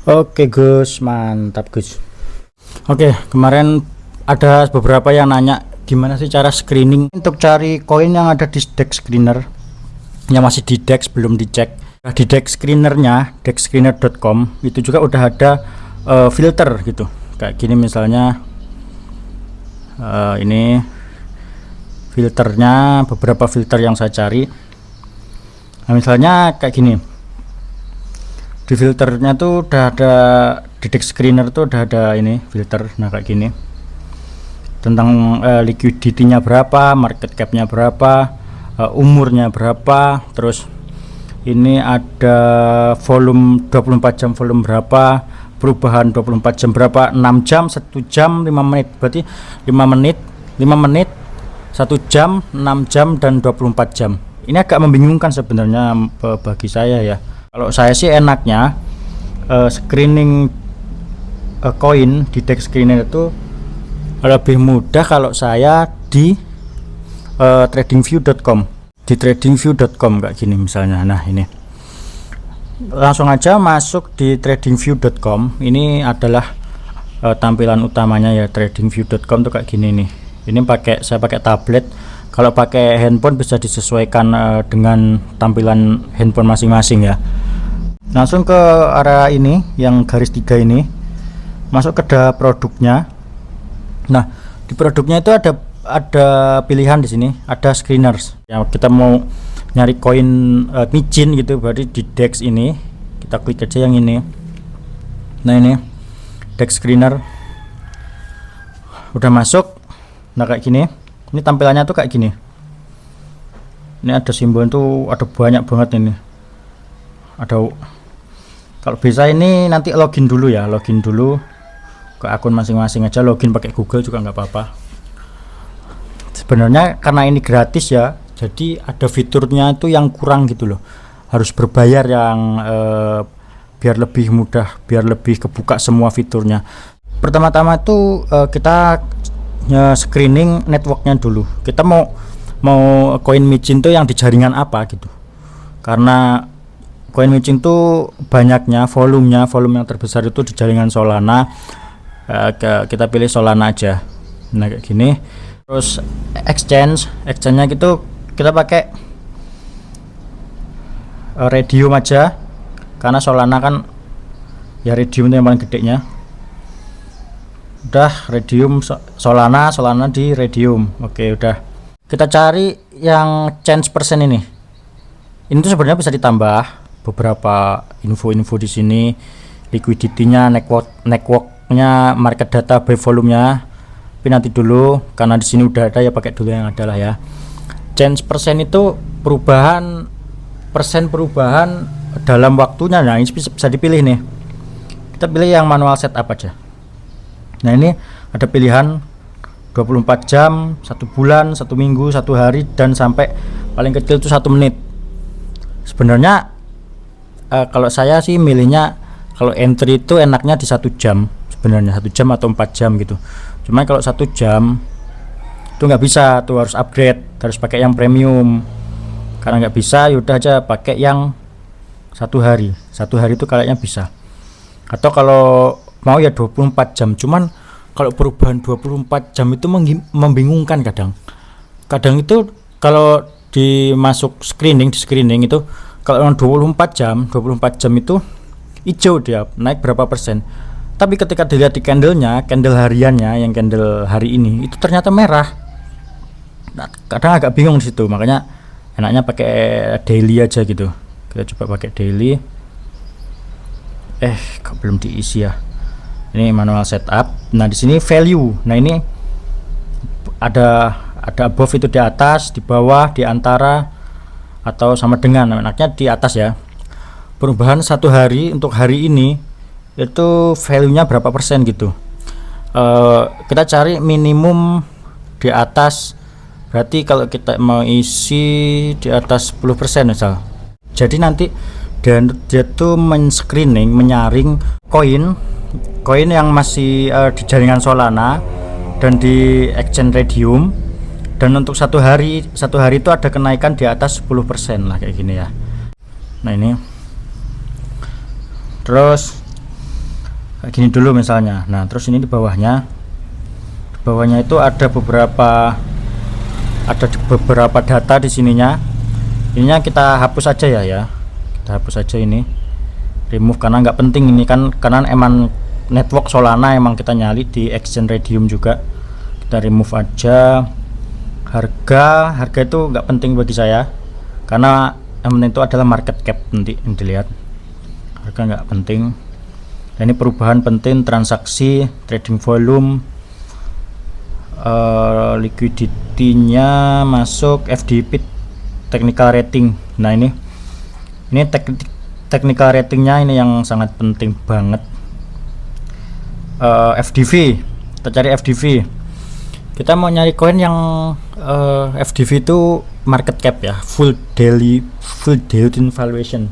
Oke Gus, mantap Gus. Oke, kemarin ada beberapa yang nanya gimana sih cara screening untuk cari koin yang ada di dex screener yang masih di dex belum dicek. Nah, di dex screenernya dexscreener.com itu juga udah ada filter gitu. Kayak gini misalnya ini filternya, beberapa filter yang saya cari. Nah, misalnya kayak gini. Di filternya tuh udah ada, di dex screener tuh udah ada ini filter. Nah kayak gini tentang liquidity-nya berapa, market cap-nya berapa, umurnya berapa, terus ini ada volume 24 jam volume berapa, perubahan 24 jam berapa, 6 jam, 1 jam, 5 menit, berarti 5 menit 1 jam, 6 jam, dan 24 jam. Ini agak membingungkan sebenarnya bagi saya ya. Kalau saya sih enaknya screening koin di dex screener itu lebih mudah kalau saya di tradingview.com. Di tradingview.com kayak gini misalnya. Nah ini langsung aja masuk di tradingview.com. Ini adalah tampilan utamanya ya, tradingview.com tuh kayak gini nih. Ini saya pakai tablet. Kalau pakai handphone bisa disesuaikan dengan tampilan handphone masing-masing ya. Langsung ke area ini yang garis 3 ini, masuk ke produknya. Nah di produknya itu ada pilihan di sini, ada screeners. Ya kita mau nyari koin micin gitu, berarti di dex ini kita klik aja yang ini. Nah ini dex screener udah masuk. Nah kayak gini. Ini tampilannya tuh kayak gini. Ini ada simbol tuh, ada banyak banget ini. Ada, kalau bisa ini nanti login dulu ya, login dulu ke akun masing-masing aja, login pakai Google juga nggak apa-apa. Sebenarnya karena ini gratis ya, jadi ada fiturnya itu yang kurang gitu loh. Harus berbayar yang biar lebih mudah, biar lebih kebuka semua fiturnya. Pertama-tama itu kita screening networknya dulu. Kita mau koin micin tuh yang di jaringan apa gitu, karena koin micin tuh banyaknya, volume yang terbesar itu di jaringan Solana. Kita pilih Solana aja. Nah kayak gini. Terus exchange-nya gitu kita pakai Raydium aja, karena Solana kan ya Raydium itu yang paling gedenya. Udah Raydium, Solana di Raydium. Oke udah, kita cari yang change persen ini. Ini tuh sebenarnya bisa ditambah beberapa info-info di sini, liquidity-nya, network-nya, market data, buy volume-nya. Tapi nanti dulu, karena di sini udah ada ya, pakai dulu yang adalah ya. Change persen itu perubahan dalam waktunya. Nah ini bisa dipilih nih. Kita pilih yang manual setup aja. Nah ini ada pilihan 24 jam, 1 bulan, 1 minggu, 1 hari, dan sampai paling kecil itu 1 menit. Sebenarnya kalau saya sih milihnya, kalau entry itu enaknya di 1 jam. Sebenarnya 1 jam atau 4 jam gitu. Cuman kalau 1 jam itu nggak bisa, tuh harus upgrade, harus pakai yang premium. Karena nggak bisa, yaudah aja pakai yang 1 hari. 1 hari itu kayaknya bisa. Atau kalau mau ya 24 jam. Cuman kalau perubahan 24 jam itu membingungkan kadang itu. Kalau dimasuk di screening itu, kalau 24 jam itu hijau, dia naik berapa persen. Tapi ketika dilihat di candle hariannya, yang candle hari ini itu ternyata merah. Nah, kadang agak bingung di situ. Makanya enaknya pakai daily aja gitu. Kita coba pakai daily. Kok belum diisi ya. Ini manual setup. Nah di sini value. Nah ini ada above itu, di atas, di bawah, di antara, atau sama dengan. Enaknya di atas ya. Perubahan 1 hari untuk hari ini itu value-nya berapa persen gitu. Kita cari minimum di atas. Berarti kalau kita mau isi di atas 10% misal. Jadi nanti dia tuh men-screening, menyaring koin yang masih di jaringan Solana dan di exchange Raydium, dan untuk 1 hari itu ada kenaikan di atas 10% lah kayak gini ya. Nah ini terus kayak gini dulu misalnya. Nah terus ini di bawahnya itu ada beberapa data di sininya. Ininya kita hapus aja ya, kita hapus aja ini, remove, karena nggak penting ini kan, karena emang network Solana emang kita nyali di exchange Raydium juga. Kita remove aja. Harga itu nggak penting bagi saya, karena yang penting itu adalah market cap. Nanti dilihat, harga nggak penting. Dan ini perubahan penting, transaksi, trading volume, liquidity-nya masuk, FDP, technical rating. Nah ini technical ratingnya ini yang sangat penting banget. FDV, kita cari FDV. Kita mau nyari koin yang FDV itu market cap ya, full daily valuation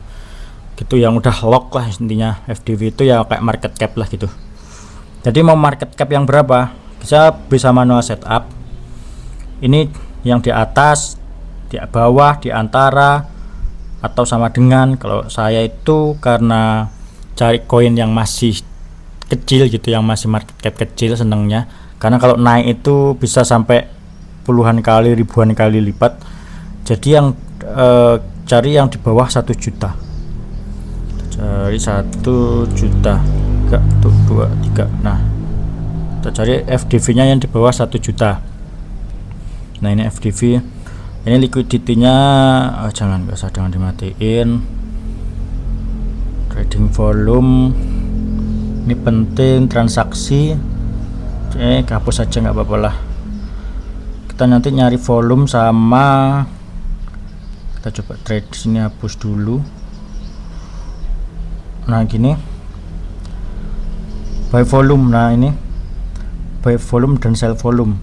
gitu, yang udah lock lah intinya. FDV itu ya kayak market cap lah gitu. Jadi mau market cap yang berapa, bisa manual setup. Ini yang di atas, di bawah, di antara, atau sama dengan. Kalau saya itu karena cari koin yang masih kecil gitu, yang masih market cap kecil senengnya, karena kalau naik itu bisa sampai puluhan kali, ribuan kali lipat. Jadi yang cari yang di bawah 1 juta, cari 1 juta, 3, 2, 3. Nah kita cari FDV nya yang di bawah 1 juta. Nah ini FDV, ini liquidity-nya jangan dimatiin. Trading volume ini penting, transaksi hapus aja nggak apa-apa lah. Kita nanti nyari volume sama, kita coba trade di sini, hapus dulu. Nah gini, buy volume. Nah ini buy volume dan sell volume.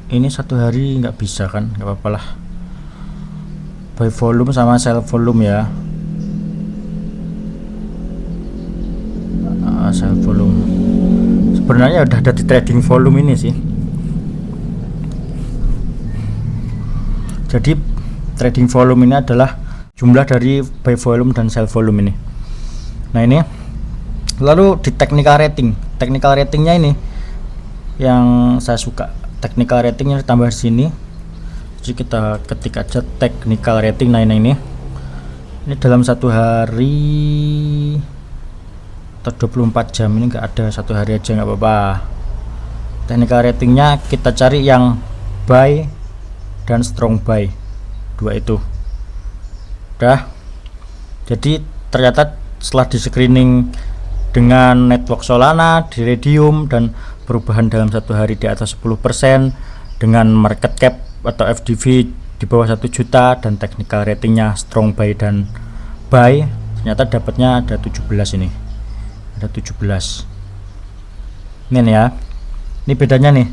Ini satu hari nggak bisa kan, nggak apa-apa lah. Buy volume sama sell volume ya. Sell volume sebenarnya udah ada di trading volume ini sih. Jadi trading volume ini adalah jumlah dari buy volume dan sell volume ini. Nah ini lalu di technical ratingnya ini yang saya suka. Technical ratingnya ditambah di sini. Jadi kita ketik aja technical rating. Nah ini dalam satu hari atau 24 jam, ini enggak ada, satu hari aja nggak apa-apa. Technical ratingnya kita cari yang buy dan strong buy, dua itu udah. Jadi ternyata setelah di screening dengan network Solana di Raydium dan perubahan dalam satu hari di atas 10%, dengan market cap atau FDV di bawah 1 juta dan technical ratingnya strong buy dan buy, ternyata dapatnya ada 17 ini. Ada 17 ini nih ya. Ini bedanya nih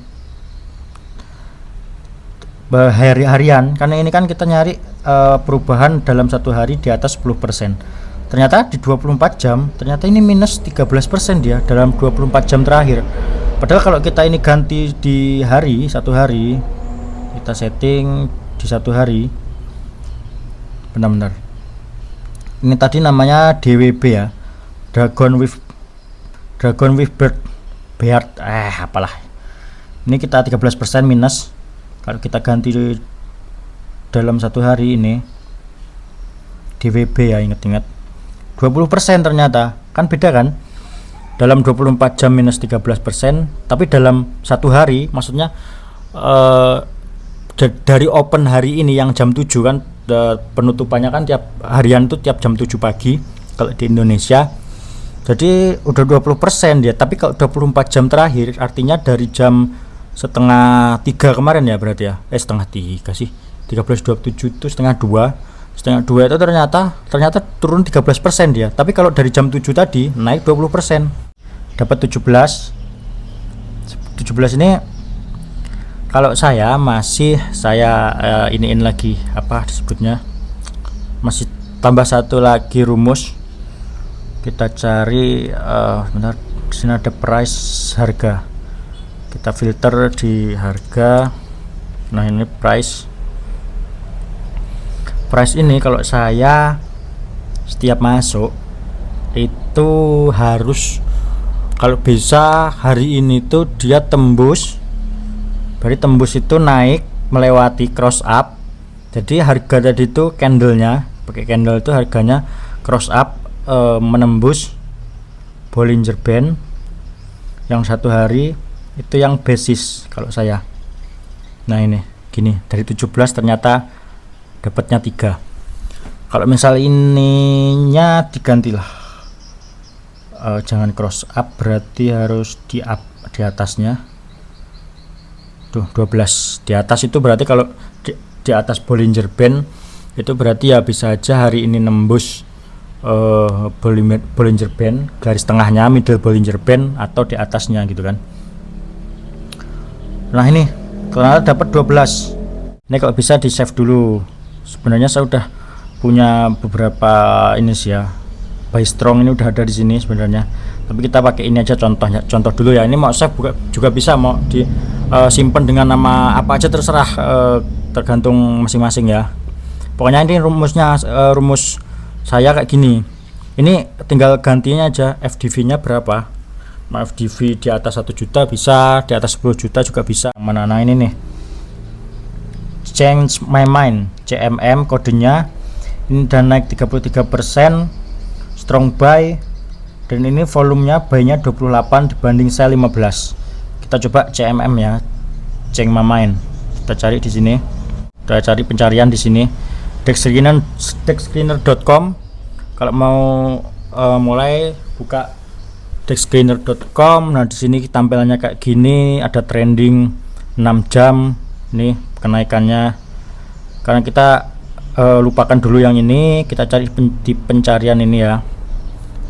harian, karena ini kan kita nyari perubahan dalam satu hari di atas 10%. Ternyata di 24 jam ternyata ini minus 13% dia dalam 24 jam terakhir. Padahal kalau kita ini ganti di hari, satu hari, kita setting di satu hari, benar-benar ini tadi namanya DWB ya, Dragon with Beard, apalah. Ini kita 13% minus. Kalau kita ganti dalam satu hari ini DWB ya, ingat-ingat 20% ternyata. Kan beda kan? Dalam 24 jam minus 13%, tapi dalam satu hari, maksudnya dari open hari ini yang jam 7 kan, penutupannya kan tiap harian itu tiap jam 7 pagi kalau di Indonesia. Jadi udah 20% dia, tapi kalau 24 jam terakhir artinya dari jam setengah 3 kemarin ya berarti ya. Setengah 3 sih. 13.27 itu setengah 2 itu ternyata turun 13% dia. Tapi kalau dari jam 7 tadi naik 20%. Dapat 17 ini. Kalau saya iniin lagi, apa disebutnya, masih tambah satu lagi rumus. Kita cari bentar, di sini ada price, harga. Kita filter di harga. Nah ini price ini kalau saya setiap masuk itu harus, kalau bisa hari ini tuh dia tembus, berarti tembus itu naik melewati cross up. Jadi harga tadi itu candlenya, pakai candle itu harganya cross up, menembus Bollinger Band yang 1 hari itu yang basis kalau saya. Nah ini gini, dari 17 ternyata dapatnya 3. Kalau misal ininya digantilah, jangan cross up, berarti harus di up di atasnya. Tuh 12 di atas itu berarti kalau di atas Bollinger Band itu berarti ya bisa aja hari ini nembus Bollinger Band garis tengahnya, middle Bollinger Band, atau di atasnya gitu kan. Nah ini ternyata dapat 12. Ini kalau bisa di save dulu. Sebenarnya saya udah punya beberapa ini sih ya, buy strong ini udah ada di sini sebenarnya, tapi kita pakai ini aja contoh dulu ya. Ini mau save juga bisa, mau di simpan dengan nama apa aja terserah, tergantung masing-masing ya. Pokoknya ini rumusnya, rumus saya kayak gini. Ini tinggal gantinya aja FDV nya berapa. Nah, FDV di atas 1 juta bisa, di atas 10 juta juga bisa. Mana, nah ini nih, change my mind, CMM kodenya ini, dan naik 33%, strong buy, dan ini volumenya buy-nya 28 dibanding sell 15. Kita coba CMM ya, change my mind. Kita cari di sini, kita cari pencarian di sini, dexscreener.com. Kalau mau mulai buka dexscreener.com. Nah di sini tampilannya kayak gini, ada trending 6 jam nih kenaikannya. Karena kita lupakan dulu yang ini, kita cari di pencarian ini ya,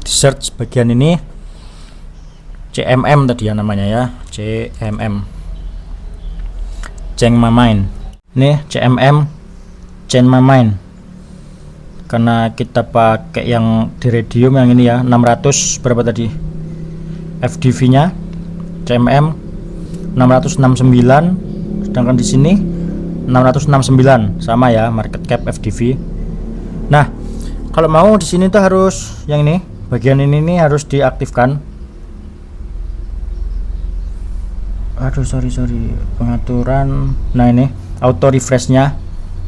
di search bagian ini, CMM tadi ya namanya ya, CMM, Change My Mind. Nih CMM, Change My Mind. Karena kita pakai yang di Radium yang ini ya, 600 berapa tadi FDV nya, CMM 669, sedangkan di sini 669 sama ya market cap FDV. Nah kalau mau di sini tuh harus yang ini, bagian ini nih harus diaktifkan. Aduh sorry pengaturan. Nah ini auto refresh nya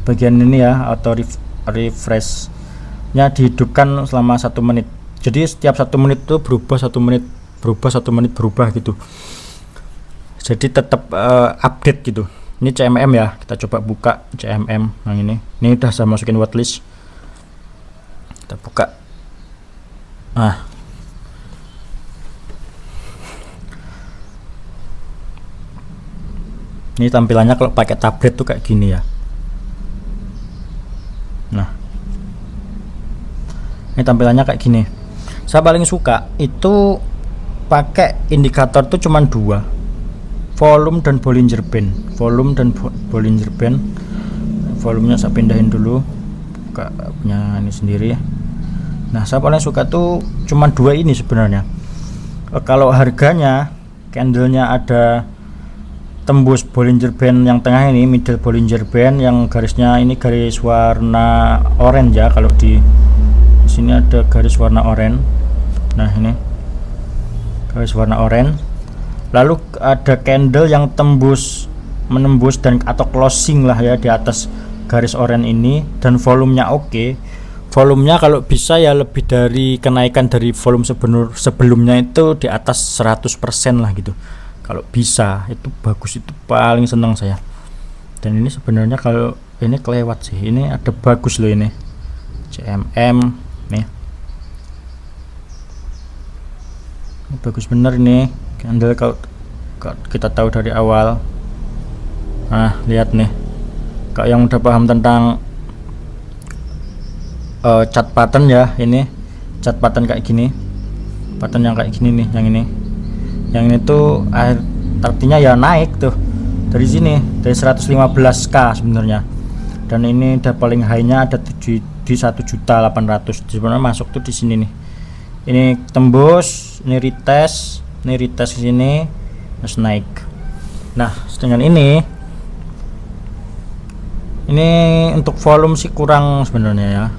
bagian ini ya, auto refresh nya dihidupkan selama 1 menit. Jadi setiap 1 menit itu berubah, 1 menit berubah, 1 menit berubah gitu. Jadi tetap update gitu. Ini CMM ya, kita coba buka CMM yang ini. Ini udah saya masukin watchlist. Kita buka. Nah, ini tampilannya kalau pakai tablet tuh kayak gini ya. Nah, ini tampilannya kayak gini. Saya paling suka itu pakai indikator tuh cuman 2, volume dan Bollinger Band. Volume dan Bollinger Band. Volumenya saya pindahin dulu, buka punya ini sendiri ya. Nah saya paling suka tuh cuman 2 ini sebenarnya. Kalau harganya, candlenya ada tembus Bollinger Band yang tengah ini, middle Bollinger Band yang garisnya ini garis warna oranye ya. Kalau di sini ada garis warna oranye. Nah ini garis warna oranye. Lalu ada candle yang menembus dan atau closing lah ya di atas garis oranye ini, dan volumenya oke. Volumenya kalau bisa ya lebih dari kenaikan dari volume sebelumnya itu di atas 100% lah gitu. Kalau bisa itu bagus, itu paling senang saya. Dan ini sebenarnya kalau ini kelewat sih, ini ada bagus loh ini CMM nih, ini bagus bener ini candle kalau kita tahu dari awal. Nah lihat nih, kalau yang udah paham tentang chart pattern ya, ini chart pattern kayak gini, pattern yang kayak gini nih, yang ini tuh artinya ya naik tuh dari sini, dari 115k sebenarnya, dan ini udah paling high nya ada di 1.800.000. sebenarnya masuk tuh di sini nih, ini tembus, ini retest ke sini terus naik. Nah dengan ini untuk volume sih kurang sebenarnya ya,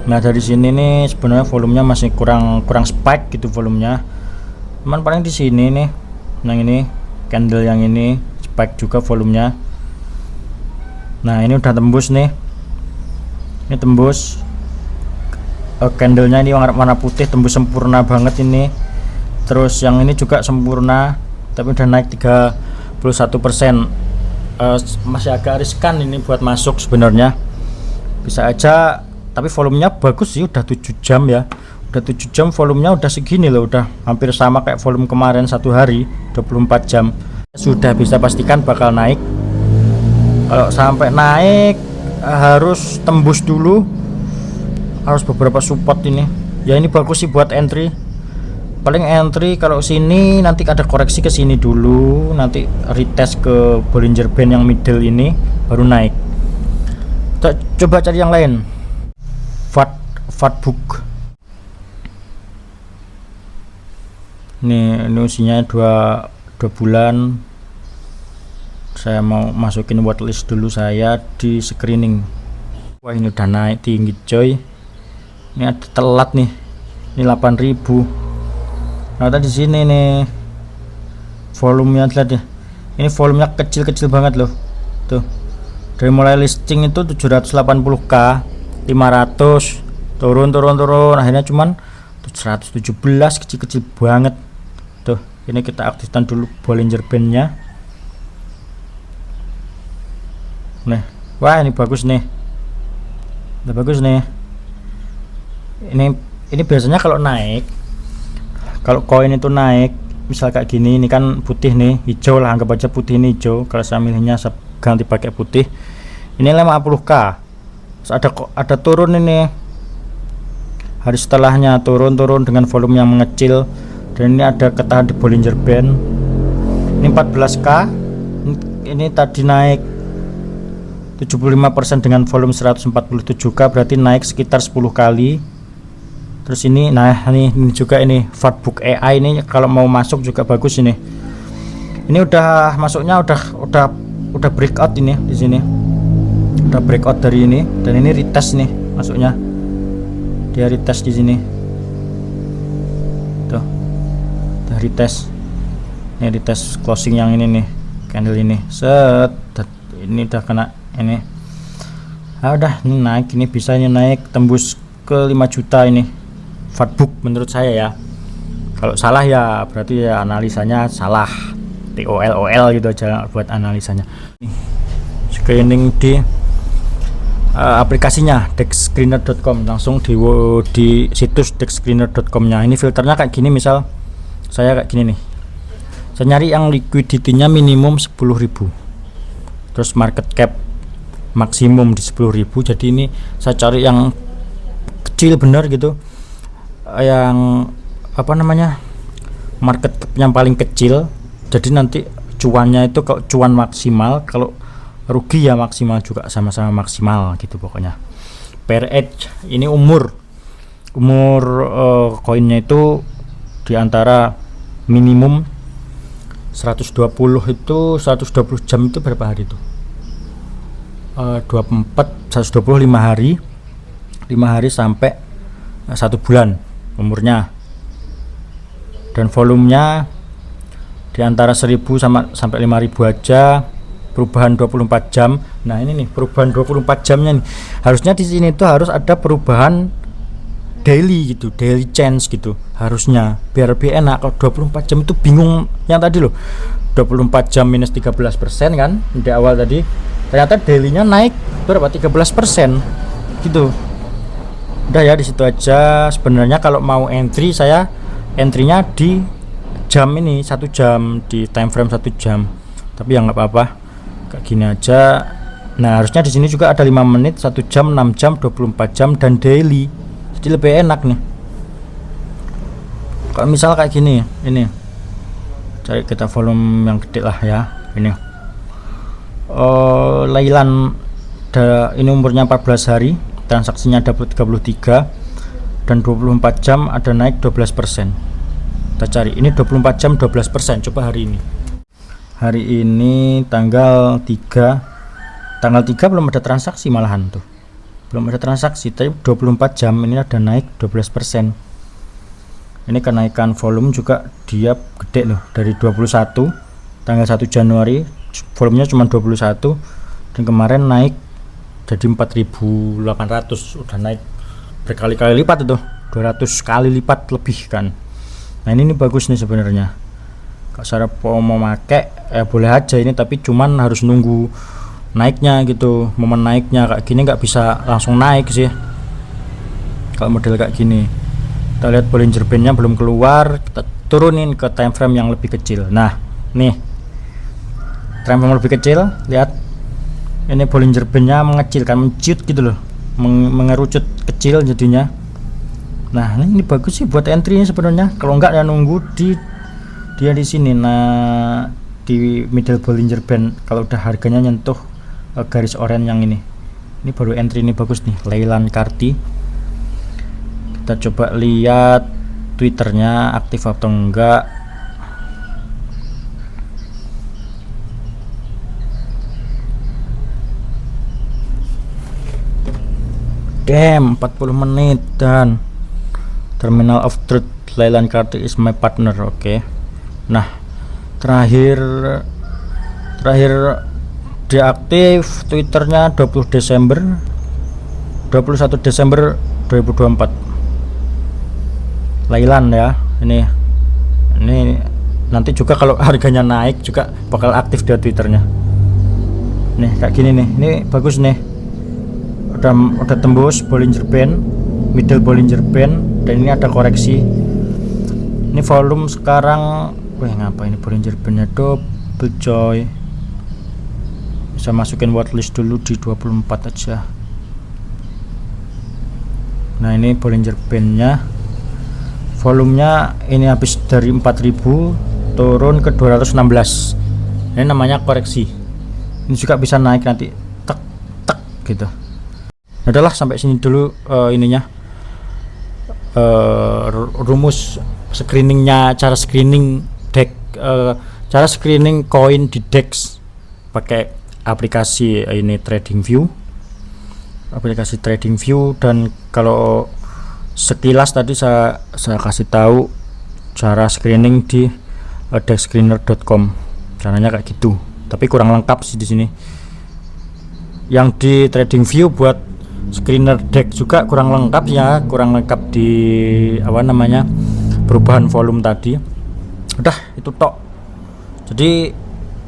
Nah dari sini nih sebenarnya volumenya masih kurang spike gitu volumenya, cuman paling di sini nih yang ini candle yang ini spike juga volumenya. Nah ini udah tembus nih, ini tembus candlenya ini warna putih, tembus sempurna banget ini. Terus yang ini juga sempurna tapi udah naik 31%. Masih agak riskan ini buat masuk sebenarnya, bisa aja, tapi volumenya bagus sih, udah 7 jam ya, udah 7 jam volumenya udah segini loh, udah hampir sama kayak volume kemarin satu hari 24 jam. Sudah bisa pastikan bakal naik. Kalau sampai naik harus tembus dulu, harus beberapa support ini ya. Ini bagus sih buat entry, paling entry kalau sini nanti ada koreksi ke sini dulu, nanti retest ke Bollinger Band yang middle ini baru naik. Kita coba cari yang lain. Fatbook ini usianya 2 bulan. Saya mau masukin watchlist dulu, saya di screening. Wah ini udah naik tinggi coy, ini ada telat nih, ini 8.000. Nah tadi sini nih volumenya lihat ya, ini volumenya kecil banget loh tuh. Dari mulai listing itu 780k, 500 turun, akhirnya cuman 717, kecil banget tuh. Ini kita aktifkan dulu Bollinger Band-nya. Nah, wah ini bagus nih, udah bagus nih. Ini biasanya kalau naik, kalau koin itu naik, misal kayak gini, ini kan putih nih, hijau lah, anggap aja putih ini hijau. Kalau saya milihnya saya ganti pakai putih. Ini 50k. Terus ada turun ini. Hari setelahnya turun dengan volume yang mengecil, dan ini ada ketahan di Bollinger Band. Ini 14k. Ini tadi naik 75% dengan volume 147k, berarti naik sekitar 10 kali. Terus ini, nah ini juga ini Fatbook AI ini kalau mau masuk juga bagus ini. Ini udah masuknya udah breakout ini di sini. Udah breakout dari ini, dan ini retest nih masuknya. Dia retest di sini. Tuh. Udah retest. Ini retest closing yang ini nih. Candle ini. Set. Ini udah kena ini. Udah ini naik, ini bisa ini naik tembus ke 5 juta ini. Fatbook menurut saya ya. Kalau salah ya berarti ya analisanya salah, TOL gitu aja buat analisanya. Screening di aplikasinya dexscreener.com, langsung di situs dexscreener.com-nya. Ini filternya kayak gini, misal saya kayak gini nih, saya nyari yang liquidity-nya minimum 10.000, terus market cap maksimum di 10.000. Jadi ini saya cari yang kecil bener gitu, yang apa namanya, market cap yang paling kecil. Jadi nanti cuannya itu kalau cuan maksimal, kalau rugi ya maksimal juga, sama-sama maksimal gitu pokoknya. Per age, ini umur koinnya itu diantara minimum 120 itu 120 jam itu berapa hari itu? 125 hari, 5 hari sampai 1 bulan umurnya. Dan volumenya di antara 1000 sampai 5000 aja, perubahan 24 jam. Nah, ini nih perubahan 24 jamnya nih. Harusnya di sini tuh harus ada perubahan daily gitu, daily change gitu. Harusnya biar lebih enak. Kalau 24 jam itu bingung yang tadi loh. 24 jam minus 13% kan di awal tadi. Ternyata daily-nya naik berapa? 13% gitu. Udah ya, di situ aja. Sebenarnya kalau mau entry, saya entry-nya di jam ini 1 jam, di time frame 1 jam. Tapi ya nggak apa-apa, kayak gini aja. Nah, harusnya di sini juga ada 5 menit, 1 jam, 6 jam, 24 jam dan daily. Jadi lebih enak nih. Kalau misal kayak gini, ini cari kita volume yang gede lah ya. Ini Lailan, ini umurnya 14 hari, transaksinya dapat 33, dan 24 jam ada naik 12%. Kita cari ini 24 jam 12%. Coba hari ini tanggal 3 belum ada transaksi malahan tuh, belum ada transaksi, tapi 24 jam ini ada naik 12%. Ini kenaikan volume juga dia gede loh, dari 21 tanggal 1 Januari volumenya cuma 21 dan kemarin naik jadi 4.800, udah naik berkali-kali lipat itu, 200 kali lipat lebih kan. Nah ini bagus nih sebenarnya. Kalau saya mau pakai boleh aja ini, tapi cuman harus nunggu naiknya gitu, momen naiknya. Kayak gini nggak bisa langsung naik sih kalau model kayak gini. Kita lihat Bollinger Band-nya belum keluar, kita turunin ke time frame yang lebih kecil. Nah nih time frame lebih kecil, lihat ini Bollinger Band-nya mengecil kan, menciut gitu loh, mengerucut kecil jadinya. Nah ini bagus sih buat entry sebenarnya. Kalau enggak ya nunggu dia di sini. Nah di middle Bollinger Band kalau udah harganya nyentuh garis oranye yang ini baru entry. Ini bagus nih, Leyland Carty. Kita coba lihat Twitternya aktif atau enggak. Damn, 40 menit dan Terminal of Truth, Leyland Carty is my partner. Oke. Nah, terakhir dia aktif Twitternya 21 Desember 2024. Leyland ya. Ini nanti juga kalau harganya naik juga bakal aktif dia Twitternya. Nih kayak gini nih. Ini bagus nih. Udah tembus Bollinger Band, middle Bollinger Band, dan ini ada koreksi. Ini volume sekarang, ngapa ini Bollinger Band-nya double coy. Bisa masukin watchlist dulu di 24 aja. Nah ini Bollinger Band-nya, volumenya ini habis dari 4000 turun ke 216. Ini namanya koreksi. Ini juga bisa naik nanti tek gitu. Adalah sampai sini dulu rumus screeningnya, cara screening deck, cara screening koin di DEX pakai aplikasi ini aplikasi TradingView. Dan kalau sekilas tadi saya kasih tahu cara screening di dexscreener.com, caranya kayak gitu, tapi kurang lengkap sih di sini. Yang di TradingView buat screener deck juga kurang lengkap ya, kurang lengkap di perubahan volume tadi. Udah itu tok. Jadi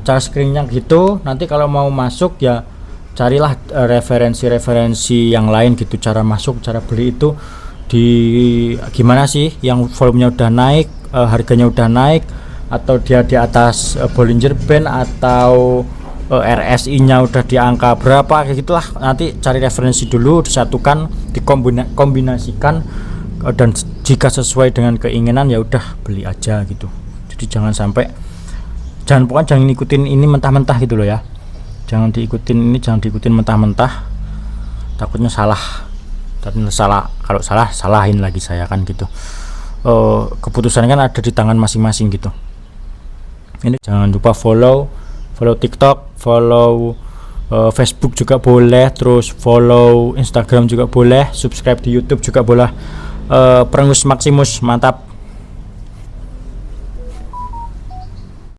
cara screeningnya gitu. Nanti kalau mau masuk ya carilah referensi yang lain gitu, cara masuk, cara beli itu di gimana sih, yang volumenya udah naik, harganya udah naik, atau dia di atas Bollinger Band, atau RSI-nya udah di angka berapa, kayak gitulah. Nanti cari referensi dulu, disatukan, dikombinasikan, dan jika sesuai dengan keinginan ya udah beli aja gitu. Jadi jangan ikutin ini mentah-mentah gitu loh ya. Jangan diikutin mentah-mentah, takutnya salah. Kalau salah salahin lagi saya kan gitu. Keputusan kan ada di tangan masing-masing gitu. Ini jangan lupa follow TikTok, follow Facebook juga boleh, terus follow Instagram juga boleh, subscribe di YouTube juga boleh. Perengus Maximus, mantap.